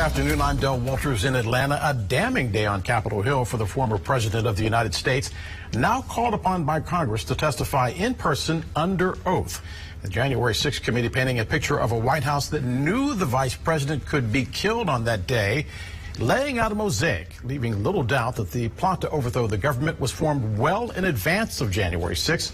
afternoon. I'm Del Walters in Atlanta. A damning day on Capitol Hill for the former president of the United States, now called upon by Congress to testify in person under oath. The January 6th committee painting a picture of a White House that knew the vice president could be killed on that day, laying out a mosaic, leaving little doubt that the plot to overthrow the government was formed well in advance of January 6th.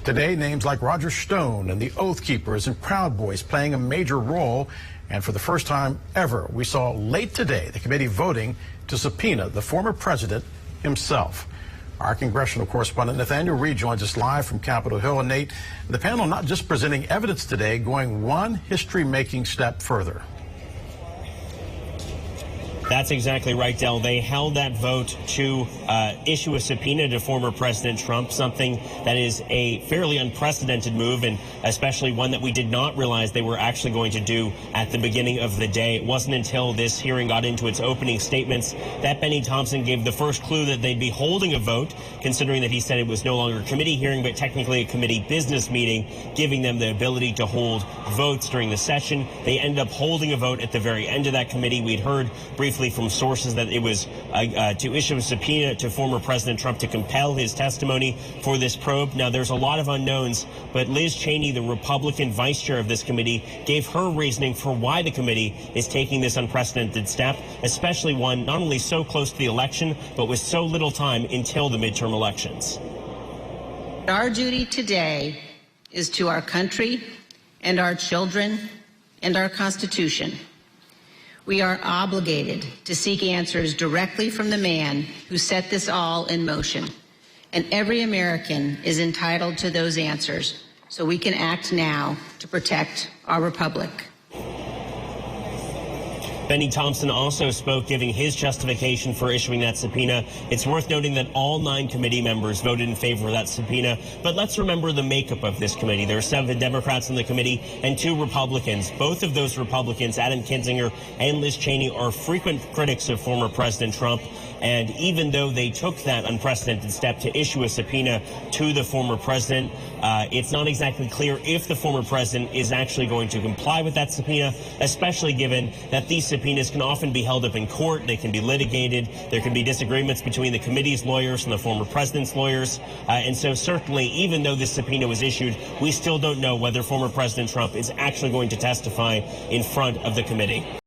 Today, names like Roger Stone and the Oath Keepers and Proud Boys playing a major role. And for the first time ever, we saw late today the committee voting to subpoena the former president himself. Our congressional correspondent Nathaniel Reed joins us live from Capitol Hill. And Nate, the panel not just presenting evidence today, going one history-making step further. That's exactly right, Del. They held that vote to issue a subpoena to former President Trump, something that is a fairly unprecedented move, and especially one that we did not realize they were actually going to do at the beginning of the day. It wasn't until this hearing got into its opening statements that Benny Thompson gave the first clue that they'd be holding a vote, considering that he said it was no longer a committee hearing, but technically a committee business meeting, giving them the ability to hold votes during the session. They ended up holding a vote at the very end of that committee. We'd heard briefly from sources that it was to issue a subpoena to former President Trump to compel his testimony for this probe. Now, there's a lot of unknowns, but Liz Cheney, the Republican vice chair of this committee, gave her reasoning for why the committee is taking this unprecedented step, especially one not only so close to the election, but with so little time until the midterm elections. Our duty today is to our country and our children and our Constitution. We are obligated to seek answers directly from the man who set this all in motion. And every American is entitled to those answers, so we can act now to protect our republic. Benny Thompson also spoke, giving his justification for issuing that subpoena. It's worth noting that all 9 committee members voted in favor of that subpoena. But let's remember the makeup of this committee. There are 7 Democrats in the committee and 2 Republicans. Both of those Republicans, Adam Kinzinger and Liz Cheney, are frequent critics of former President Trump. And even though they took that unprecedented step to issue a subpoena to the former president, it's not exactly clear if the former president is actually going to comply with that subpoena, especially given that these subpoenas can often be held up in court. They can be litigated. There can be disagreements between the committee's lawyers and the former president's lawyers. And so certainly, even though this subpoena was issued, we still don't know whether former President Trump is actually going to testify in front of the committee.